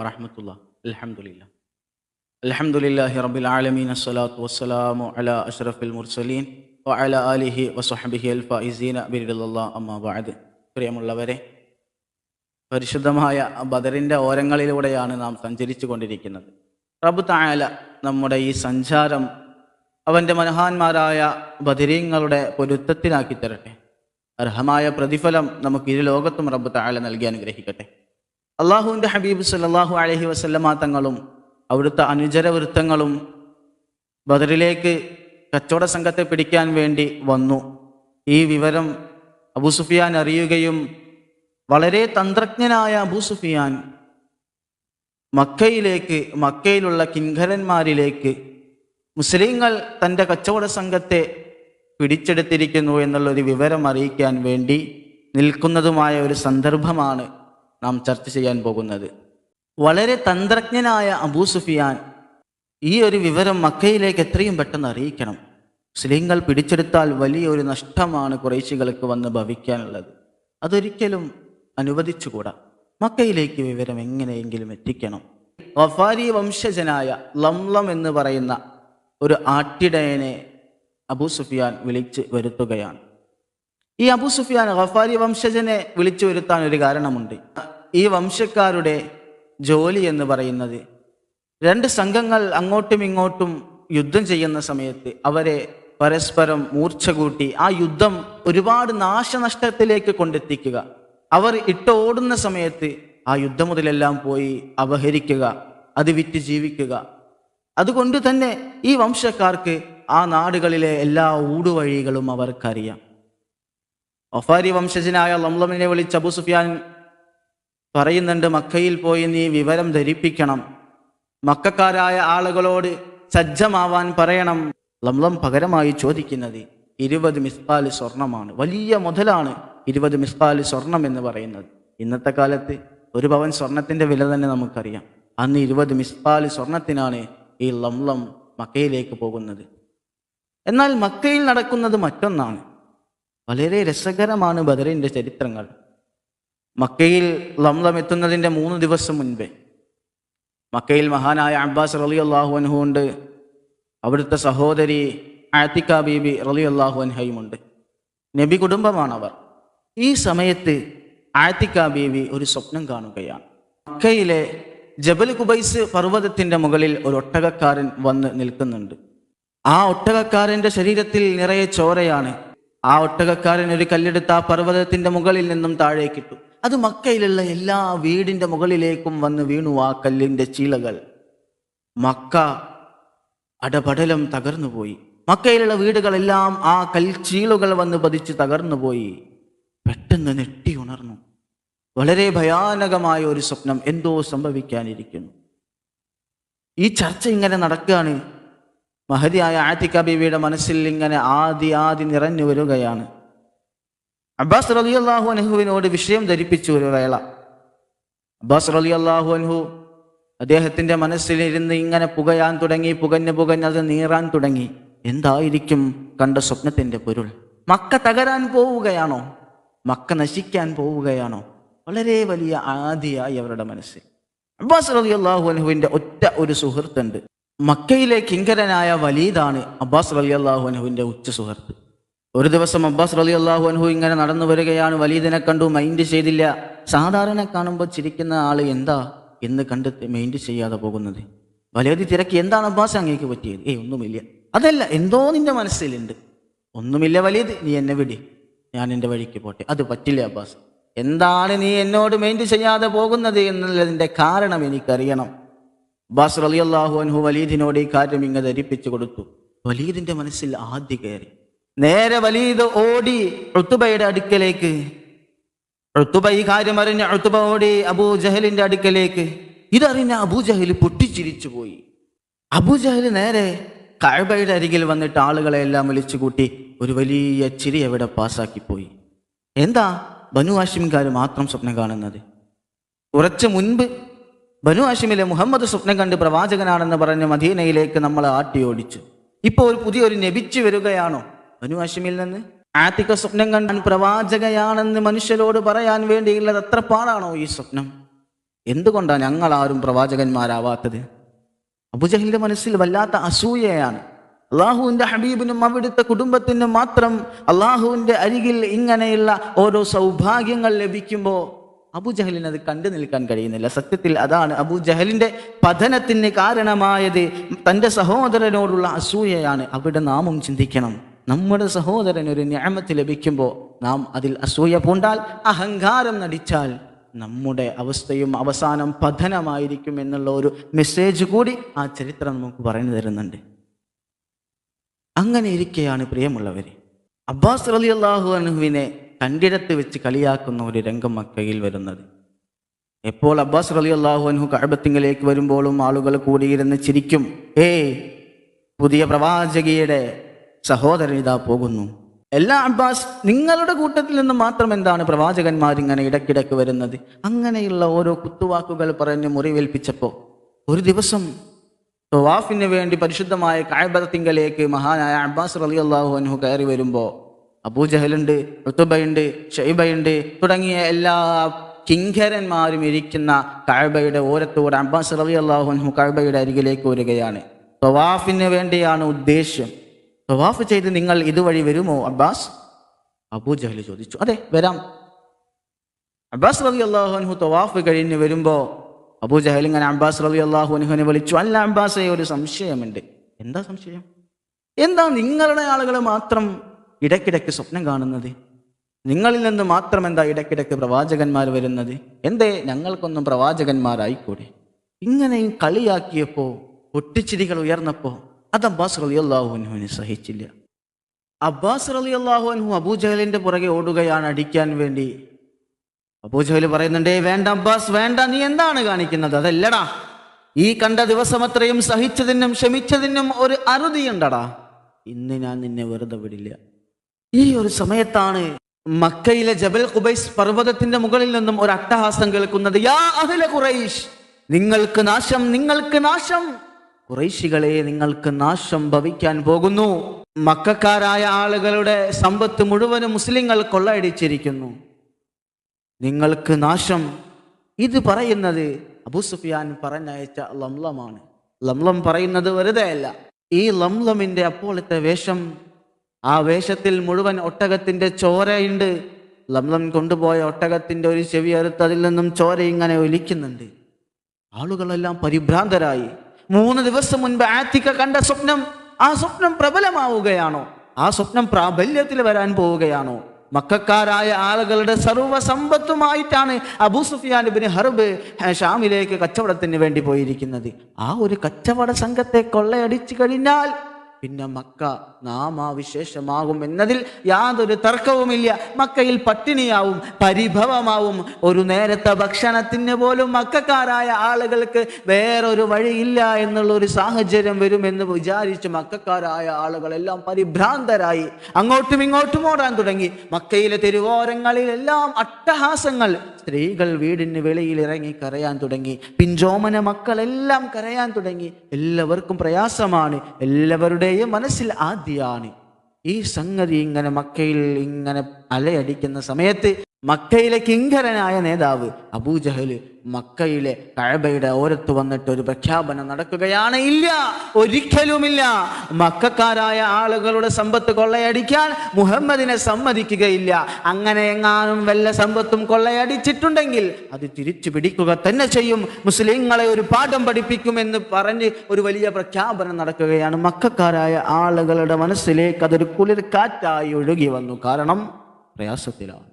വറഹ്മത്തുള്ളാഹി. അൽഹംദുലില്ലാഹ്. അൽഹംദുലില്ലാഹി റബ്ബിൽ ആലമീൻ. അസ്സലാത്തു വസ്സലാമു അലാ അഷ്റഫിൽ മുർസലീൻ വഅലാ ആലിഹി വസ്വഹ്ബിഹി അൽ ഫായിസീന ബിറിദല്ലാഹ്. അമ്മാ ബഅദ്. പ്രിയമുള്ളവരെ, പരിശുദ്ധമായ ബദറിൻ്റെ ഓരങ്ങളിലൂടെയാണ് നാം സഞ്ചരിച്ചു കൊണ്ടിരിക്കുന്നത്. റബ്ബ് തആല നമ്മുടെ ഈ സഞ്ചാരം അവൻ്റെ മഹാന്മാരായ ബദരീങ്ങളുടെ പൊരുത്തത്തിനാക്കി തരട്ടെ. അർഹമായ പ്രതിഫലം നമുക്ക് ഇരു ലോകത്തും റബ്ബ് തആല നൽകി അനുഗ്രഹിക്കട്ടെ. അള്ളാഹുവിൻ്റെ ഹബീബ് സല്ലല്ലാഹു അലൈഹി വസല്ലമ തങ്ങളും അവിടുത്തെ അനുചരവൃത്തങ്ങളും ബദറിലേക്ക് കച്ചവട സംഘത്തെ പിടിക്കാൻ വേണ്ടി വന്നു. ഈ വിവരം അബൂ സുഫിയാൻ അറിയുകയും വളരെ തന്ത്രജ്ഞനായ അബൂ സുഫിയാൻ മക്കയിലുള്ള കിങ്കരന്മാരിലേക്ക് മുസ്ലിങ്ങൾ തൻ്റെ കച്ചവട സംഘത്തെ പിടിച്ചെടുത്തിരിക്കുന്നു എന്നുള്ളൊരു വിവരം അറിയിക്കാൻ വേണ്ടി നിൽക്കുന്നതുമായ ഒരു സന്ദർഭമാണ് നാം ചർച്ച ചെയ്യാൻ പോകുന്നത്. വളരെ തന്ത്രജ്ഞനായ അബൂ സുഫിയാൻ ഈ ഒരു വിവരം മക്കയിലേക്ക് എത്രയും പെട്ടെന്ന് അറിയിക്കണം. മുസ്ലിങ്ങൾ പിടിച്ചെടുത്താൽ വലിയൊരു നഷ്ടമാണ് ഖുറൈശികൾക്ക് വന്ന് ഭവിക്കാനുള്ളത്. അതൊരിക്കലും അനുവദിച്ചുകൂടാ. മക്കയിലേക്ക് വിവരം എങ്ങനെയെങ്കിലും എത്തിക്കണം. ഗഫാരി വംശജനായ ലംലം എന്ന് പറയുന്ന ഒരു ആട്ടിടയനെ അബൂ സുഫിയാൻ വിളിച്ച് വരുത്തുകയാണ്. ഈ അബൂ സുഫിയാൻ ഗഫാരി വംശജനെ വിളിച്ചു വരുത്താൻ ഒരു കാരണമുണ്ട്. ഈ വംശക്കാരുടെ ജോലി എന്ന് പറയുന്നത് രണ്ട് സംഘങ്ങൾ അങ്ങോട്ടും ഇങ്ങോട്ടും യുദ്ധം ചെയ്യുന്ന സമയത്ത് അവരെ പരസ്പരം മൂർച്ച കൂട്ടി ആ യുദ്ധം ഒരുപാട് നാശനഷ്ടത്തിലേക്ക് കൊണ്ടെത്തിക്കുക. അവർ ഇട്ടോടുന്ന സമയത്ത് ആ യുദ്ധം മുതലെല്ലാം പോയി അപഹരിക്കുക, അത് വിറ്റ് ജീവിക്കുക. അതുകൊണ്ട് തന്നെ ഈ വംശക്കാർക്ക് ആ നാടുകളിലെ എല്ലാ ഊടുവഴികളും അവർക്കറിയാം. ഗഫാരി വംശജനായ ലംലമിനെ വിളിച്ച് അബൂ സുഫിയാൻ പറയുന്നുണ്ട്, മക്കയിൽ പോയി നീ വിവരം ധരിപ്പിക്കണം, മക്കക്കാരായ ആളുകളോട് സജ്ജമാവാൻ പറയണം. ലംലം പകരമായി ചോദിക്കുന്നത് 20 മിസ്കാൽ സ്വർണമാണ്. വലിയ മുതലാണ് 20 മിസ്കാൽ സ്വർണം എന്ന് പറയുന്നത്. ഇന്നത്തെ കാലത്ത് ഒരു പവൻ സ്വർണത്തിൻ്റെ വില തന്നെ നമുക്കറിയാം. അന്ന് 20 മിസ്കാൽ സ്വർണത്തിനാണ് ഈ ലംലം മക്കയിലേക്ക് പോകുന്നത്. എന്നാൽ മക്കയിൽ നടക്കുന്നത് മറ്റൊന്നാണ്. വളരെ രസകരമാണ് ബദറിൻ്റെ ചരിത്രങ്ങൾ. മക്കയിൽ ലംലം എത്തുന്നതിൻ്റെ 3 ദിവസം മുൻപേ മക്കയിൽ മഹാനായ അബ്ബാസ് റളിയല്ലാഹു അൻഹു ഉണ്ട്. അവിടുത്തെ സഹോദരി ആതിക ബീബി റളിയല്ലാഹു അൻഹയുമുണ്ട്. നബി കുടുംബമാണവർ. ഈ സമയത്ത് ആതിക ബീബി ഒരു സ്വപ്നം കാണുകയാണ്. മക്കയിലെ ജബൽ ഖുബൈസ് പർവ്വതത്തിൻ്റെ മുകളിൽ ഒരു ഒട്ടകക്കാരൻ വന്ന് നിൽക്കുന്നുണ്ട്. ആ ഒട്ടകക്കാരൻ്റെ ശരീരത്തിൽ നിറയെ ചോരയാണ്. ആ ഒട്ടകക്കാരൻ ഒരു കല്ലെടുത്ത് ആ പർവ്വതത്തിൻ്റെ മുകളിൽ നിന്നും താഴേക്കിട്ടു. അത് മക്കയിലുള്ള എല്ലാ വീടിൻ്റെ മുകളിലേക്കും വന്ന് വീണു ആ കല്ലിൻ്റെ ചീളകൾ. മക്ക അടപടലം തകർന്നുപോയി. മക്കയിലുള്ള വീടുകളെല്ലാം ആ കൽച്ചീളുകൾ വന്ന് പതിച്ച് തകർന്നുപോയി. പെട്ടെന്ന് നെട്ടി ഉണർന്നു. വളരെ ഭയാനകമായ ഒരു സ്വപ്നം, എന്തോ സംഭവിക്കാനിരിക്കുന്നു. ഈ ചർച്ച ഇങ്ങനെ നടക്കുകയാണ്. മഹദിയായ ആതിക ബീവിയുടെ മനസ്സിൽ ഇങ്ങനെ ആദി നിറഞ്ഞു വരികയാണ്. അബ്ബാസ് റളിയല്ലാഹു അൻഹുവിനോട് വിഷയം ധരിപ്പിച്ചു ഒരു വേള. അബ്ബാസ് റളിയല്ലാഹു അൻഹു അദ്ദേഹത്തിൻ്റെ മനസ്സിലിരുന്ന് ഇങ്ങനെ പുകയാൻ തുടങ്ങി. പുകഞ്ഞത് നീറാൻ തുടങ്ങി. എന്തായിരിക്കും കണ്ട സ്വപ്നത്തിൻ്റെ പൊരുൾ? മക്ക തകരാൻ പോവുകയാണോ? മക്ക നശിക്കാൻ പോവുകയാണോ? വളരെ വലിയ ആദിയായി അവരുടെ മനസ്സിൽ. അബ്ബാസ് റളിയല്ലാഹു അൻഹുവിൻ്റെ ഒറ്റ ഒരു സുഹൃത്തുണ്ട്. മക്കയിലെ കിങ്കരനായ വലീദാണ് അബ്ബാസ് റളിയല്ലാഹു അൻഹുവിൻ്റെ ഉച്ച സുഹൃത്ത്. ഒരു ദിവസം അബ്ബാസ് റളിയല്ലാഹു അൻഹു ഇങ്ങനെ നടന്നു വരികയാണ്. വലീദിനെ കണ്ടു, മൈൻഡ് ചെയ്തില്ല. സാധാരണ കാണുമ്പോൾ ചിരിക്കുന്ന ആൾ എന്താ എന്ന് കണ്ട് മൈൻഡ് ചെയ്യാതെ പോകുന്നത്. വലീദ് തിരക്കി, എന്താണ് അബ്ബാസ് അങ്ങേക്ക് പറ്റിയത്? ഒന്നുമില്ല. അതല്ല, എന്തോ നിന്റെ മനസ്സിലുണ്ട്. ഒന്നുമില്ല വലീദ്, നീ എന്നെ വിടി, ഞാൻ എൻ്റെ വഴിക്ക് പോട്ടെ. അത് പറ്റില്ല അബ്ബാസ്. എന്താണ് നീ എന്നോട് മൈൻഡ് ചെയ്യാതെ പോകുന്നത് എന്നുള്ളതിൻ്റെ കാരണം എനിക്കറിയണം. അബ്ബാസ് റളിയല്ലാഹു അൻഹു വലീദിനോട് ഈ കാര്യം ഇങ്ങ് ധരിപ്പിച്ചു കൊടുത്തു. വലീദിന്റെ മനസ്സിൽ ആദ്യ കയറി. നേരെ വലീദ് ഓടി ഉത്ബയുടെ അടുക്കലേക്ക്. ഉത്ബ ഈ കാര്യം അറിഞ്ഞ ഉത്ബ ഓടി അബൂജഹലിന്റെ അടുക്കലേക്ക്. ഇതറിഞ്ഞ അബൂജഹൽ പൊട്ടിച്ചിരിച്ചു പോയി. അബൂജഹൽ നേരെ കഅബയുടെ അരികിൽ വന്നിട്ട് ആളുകളെ എല്ലാം വിളിച്ചു കൂട്ടി ഒരു വലിയ ചിരി അവിടെ പാസാക്കിപ്പോയി. എന്താ ബനു ഹാഷിംകാർ മാത്രം സ്വപ്നം കാണുന്നത്? കുറച്ച് മുൻപ് ബനു ഹാഷിമിലെ മുഹമ്മദ് സ്വപ്നം കണ്ട് പ്രവാചകനാണെന്ന് പറഞ്ഞ് മദീനയിലേക്ക് നമ്മളെ ആട്ടിയോടിച്ചു. ഇപ്പോൾ ഒരു പുതിയൊരു നബിച്ചു വരികയാണോ ബനു ഹാഷിമിൽ നിന്ന്? ആതിക സ്വപ്നം കണ്ടാൻ പ്രവാചകയാണെന്ന് മനുഷ്യരോട് പറയാൻ വേണ്ടിയുള്ളത് അത്ര പാടാണോ ഈ സ്വപ്നം? എന്തുകൊണ്ടാണ് ഞങ്ങളാരും പ്രവാചകന്മാരാവാത്തത്? അബൂജഹലിന്റെ മനസ്സിൽ വല്ലാത്ത അസൂയയാണ്. അള്ളാഹുവിന്റെ ഹബീബിനും അവിടുത്തെ കുടുംബത്തിനും മാത്രം അള്ളാഹുവിന്റെ അരികിൽ ഇങ്ങനെയുള്ള ഓരോ സൗഭാഗ്യങ്ങൾ ലഭിക്കുമ്പോൾ അബൂജഹലിന് അത് കണ്ടു നിൽക്കാൻ കഴിയുന്നില്ല. സത്യത്തിൽ അതാണ് അബൂജഹലിന്റെ പതനത്തിന് കാരണമായത്. തൻ്റെ സഹോദരനോടുള്ള അസൂയയാണ്. അവിടെ നാമും ചിന്തിക്കണം, നമ്മുടെ സഹോദരൻ ഒരു നിഅമത്ത് ലഭിക്കുമ്പോൾ നാം അതിൽ അസൂയ പൂണ്ടാൽ, അഹങ്കാരം നടിച്ചാൽ നമ്മുടെ അവസ്ഥയും അവസാനം പതനമായിരിക്കും എന്നുള്ള ഒരു മെസ്സേജ് കൂടി ആ ചരിത്രം നമുക്ക് പറഞ്ഞു തരുന്നുണ്ട്. അങ്ങനെ ഇരിക്കെയാണ് പ്രിയമുള്ളവരെ, അബ്ബാസ് റളിയല്ലാഹു അൻഹുവിനെ കണ്ടിടത്ത് വെച്ച് കളിയാക്കുന്ന ഒരു രംഗം മക്കയിൽ വരുന്നത്. എപ്പോൾ അബ്ബാസ് റളിയല്ലാഹു അൻഹു കഅബത്തിങ്കലേക്ക് വരുമ്പോഴും ആളുകൾ കൂടിയിരുന്ന് ചിരിക്കും, പുതിയ പ്രവാചകിയുടെ സഹോദരൻ ഇതാ പോകുന്നു. എല്ലാ അബ്ബാസ്, നിങ്ങളുടെ കൂട്ടത്തിൽ നിന്ന് മാത്രം എന്താണ് പ്രവാചകന്മാരിങ്ങനെ ഇടയ്ക്കിടയ്ക്ക് വരുന്നത്? അങ്ങനെയുള്ള ഓരോ കുത്തുവാക്കുകൾ പറഞ്ഞ് മുറിവേൽപ്പിച്ചപ്പോൾ ഒരു ദിവസം തവാഫിന് വേണ്ടി പരിശുദ്ധമായ കഅബത്തിങ്കലേക്ക് മഹാനായ അബ്ബാസ് റളിയല്ലാഹു അൻഹു കയറി വരുമ്പോൾ അബൂജഹലുണ്ട്, ഉത്ബയുണ്ട്, ഷൈബയുണ്ട് തുടങ്ങിയ എല്ലാ കിങ്കരന്മാരും ഇരിക്കുന്ന കഅബയുടെ ഓരത്തോടെ അബ്ബാസ് റളിയല്ലാഹു അൻഹു കഅബയുടെ അരികിലേക്ക് വരികയാണ്. തവാഫിന് വേണ്ടിയാണ് ഉദ്ദേശ്യം. തവാഫ് ചെയ്ത് നിങ്ങൾ ഇതുവഴി വരുമോ അബ്ബാസ്? അബൂജഹൽ ചോദിച്ചു. അതെ, വരാം. അബ്ബാസ് റളിയല്ലാഹു അൻഹു തവാഫ് കഴിഞ്ഞ് വരുമ്പോൾ അബൂജഹൽ ഇങ്ങനെ അബ്ബാസ് റളിയല്ലാഹു അൻഹുവിനെ വിളിച്ചു. അല്ല അബ്ബാസെ, ഒരു സംശയമുണ്ട്. എന്താ സംശയം? എന്താ നിങ്ങളുടെ ആളുകൾ മാത്രം ഇടയ്ക്കിടയ്ക്ക് സ്വപ്നം കാണുന്നത്? നിങ്ങളിൽ നിന്ന് മാത്രം എന്താ ഇടയ്ക്കിടയ്ക്ക് പ്രവാചകന്മാർ വരുന്നത്? എന്തേ ഞങ്ങൾക്കൊന്നും പ്രവാചകന്മാരായിക്കൂടെ? ഇങ്ങനെയും കളിയാക്കിയപ്പോൾ, പൊട്ടിച്ചിരികൾ ഉയർന്നപ്പോൾ അത് അബ്ബാസ് റളിയല്ലാഹു അൻഹുവിന് സഹിച്ചില്ല. അബ്ബാസ് റളിയല്ലാഹു അൻഹു അബൂജഹലിന്റെ പുറകെ ഓടുകയാണ് അടിക്കാൻ വേണ്ടി. അബൂജഹൽ പറയുന്നുണ്ടേ, വേണ്ട അബ്ബാസ്, വേണ്ട, നീ എന്താണ് കാണിക്കുന്നത്? അതല്ലടാ, ഈ കണ്ട ദിവസം അത്രയും സഹിച്ചതിനും ക്ഷമിച്ചതിനും ഒരു അറുതിയുണ്ടടാ. ഇന്ന് ഞാൻ നിന്നെ വെറുതെ വിടില്ല. ഈ ഒരു സമയത്താണ് മക്കയിലെ ജബൽ ഖുബൈസ് പർവ്വതത്തിന്റെ മുകളിൽ നിന്നും ഒരു അട്ടഹാസം കേൾക്കുന്നത്. യാ അഹ്ല ഖുറൈശ്, നിങ്ങൾക്ക് നാശം, നിങ്ങൾക്ക് നാശം, ഖുറൈശികളെ നിങ്ങൾക്ക് നാശം ഭവിക്കാൻ പോകുന്നു. മക്കക്കാരായ ആളുകളുടെ സമ്പത്ത് മുഴുവനും മുസ്ലിങ്ങൾ കൊള്ളയടിച്ചിരിക്കുന്നു, നിങ്ങൾക്ക് നാശം. ഇത് പറയുന്നത് അബൂ സുഫിയാൻ പറഞ്ഞയച്ച ലംലമാണ്. ലംലം പറയുന്നത് വെറുതെ അല്ല. ഈ ലംലമിന്റെ അപ്പോഴത്തെ വേഷം, ആ വേഷത്തിൽ മുഴുവൻ ഒട്ടകത്തിന്റെ ചോരയുണ്ട്. ലംലം കൊണ്ടുപോയ ഒട്ടകത്തിന്റെ ഒരു ചെവി അറുത്ത് അതിൽ നിന്നും ചോര ഇങ്ങനെ ഒലിക്കുന്നുണ്ട്. ആളുകളെല്ലാം പരിഭ്രാന്തരായി. 3 ദിവസം മുൻപ് ആത്തിക കണ്ട സ്വപ്നം, ആ സ്വപ്നം പ്രബലമാവുകയാണോ? ആ സ്വപ്നം പ്രാബല്യത്തിൽ വരാൻ പോവുകയാണോ? മക്കക്കാരായ ആളുകളുടെ സർവ്വ സമ്പത്തുമായിട്ടാണ് അബൂ സുഫിയാൻ ഇബ്നു ഹർബ് ഷാമിലേക്ക് കച്ചവടത്തിന് വേണ്ടി പോയിരിക്കുന്നത്. ആ ഒരു കച്ചവട സംഘത്തെ കൊള്ളയടിച്ചു കഴിഞ്ഞാൽ പിന്നെ മക്ക നാമാവിശേഷമാകും എന്നതിൽ യാതൊരു തർക്കവുമില്ല. മക്കയിൽ പട്ടിണിയാവും, പരിഭവമാവും. ഒരു നേരത്തെ ഭക്ഷണത്തിന് പോലും മക്കക്കാരായ ആളുകൾക്ക് വേറൊരു വഴിയില്ല എന്നുള്ള ഒരു സാഹചര്യം വരുമെന്ന് വിചാരിച്ച് മക്കക്കാരായ ആളുകളെല്ലാം പരിഭ്രാന്തരായി അങ്ങോട്ടും ഇങ്ങോട്ടും ഓടാൻ തുടങ്ങി. മക്കയിലെ തെരുവോരങ്ങളിലെല്ലാം അട്ടഹാസങ്ങൾ. സ്ത്രീകൾ വീടിന് വെളിയിൽ ഇറങ്ങി കരയാൻ തുടങ്ങി. പിഞ്ചോമന മക്കളെല്ലാം കരയാൻ തുടങ്ങി. എല്ലാവർക്കും പ്രയാസമാണ്. എല്ലാവരുടെയും മനസ്സിൽ ആദ്യമാണ് ഈ സംഗതി. ഇങ്ങനെ മക്കയിൽ ഇങ്ങനെ അലയടിക്കുന്ന സമയത്ത് മക്കയിലെ കിങ്കരനായ നേതാവ് അബൂജഹൽ മക്കയിലെ കഅബയുടെ ഓരത്ത് വന്നിട്ട് ഒരു പ്രഖ്യാപനം നടക്കുകയാണ്. ഇല്ല, ഒരിക്കലുമില്ല, മക്കക്കാരായ ആളുകളുടെ സമ്പത്ത് കൊള്ളയടിക്കാൻ മുഹമ്മദിനെ സമ്മതിക്കുകയില്ല. അങ്ങനെ എങ്ങാനും വല്ല സമ്പത്തും കൊള്ളയടിച്ചിട്ടുണ്ടെങ്കിൽ അത് തിരിച്ചു പിടിക്കുക തന്നെ ചെയ്യും, മുസ്ലിങ്ങളെ ഒരു പാഠം പഠിപ്പിക്കുമെന്ന് പറഞ്ഞ് ഒരു വലിയ പ്രഖ്യാപനം നടക്കുകയാണ്. മക്കക്കാരായ ആളുകളുടെ മനസ്സിലേക്ക് അതൊരു കുളിർ കാറ്റായി ഒഴുകി വന്നു. കാരണം പ്രയാസത്തിലാണ്.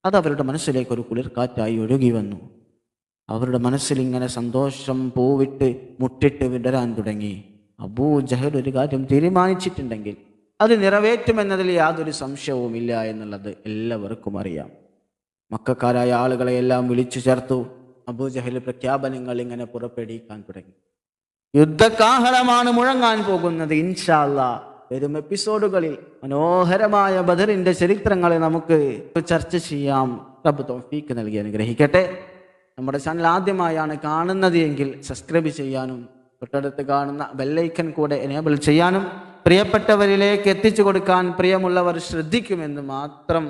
അത് അവരുടെ മനസ്സിലേക്ക് ഒരു കുളിർ കാറ്റായി ഒഴുകി വന്നു. അവരുടെ മനസ്സിൽ ഇങ്ങനെ സന്തോഷം പൂവിട്ട് മുട്ടിട്ട് വിടരാൻ തുടങ്ങി. അബൂജഹൽ ഒരു കാര്യം തീരുമാനിച്ചിട്ടുണ്ടെങ്കിൽ അത് നിറവേറ്റുമെന്നതിൽ യാതൊരു സംശയവുമില്ല എന്നുള്ളത് എല്ലാവർക്കും അറിയാം. മക്കക്കാരായ ആളുകളെയെല്ലാം വിളിച്ചു ചേർത്തു. അബൂജഹൽ പ്രഖ്യാപനങ്ങൾ ഇങ്ങനെ പുറപ്പെടുവിക്കാൻ തുടങ്ങി. യുദ്ധകാഹളമാണ് മുഴങ്ങാൻ പോകുന്നത്. ഇൻഷാ അല്ലാഹ് വരും എപ്പിസോഡുകളിൽ മനോഹരമായ ബദറിന്റെ ചരിത്രങ്ങളെ നമുക്ക് ചർച്ച ചെയ്യാം. റബ്ബ് തൗഫീഖ് നൽകി അനുഗ്രഹിക്കട്ടെ. നമ്മുടെ ചാനൽ ആദ്യമായാണ് കാണുന്നത് എങ്കിൽ സബ്സ്ക്രൈബ് ചെയ്യാനും തൊട്ടടുത്ത് കാണുന്ന ബെല്ലൈക്കൺ കൂടെ എനേബിൾ ചെയ്യാനും പ്രിയപ്പെട്ടവരിലേക്ക് എത്തിച്ചു കൊടുക്കാൻ പ്രിയമുള്ളവർ ശ്രദ്ധിക്കുമെന്ന് മാത്രം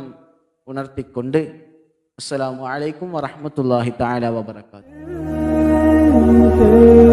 ഉണർത്തിക്കൊണ്ട് അസ്സലാമു അലൈക്കും വറഹ്മത്തുള്ളാഹി തആല വബറകാതുഹു. منك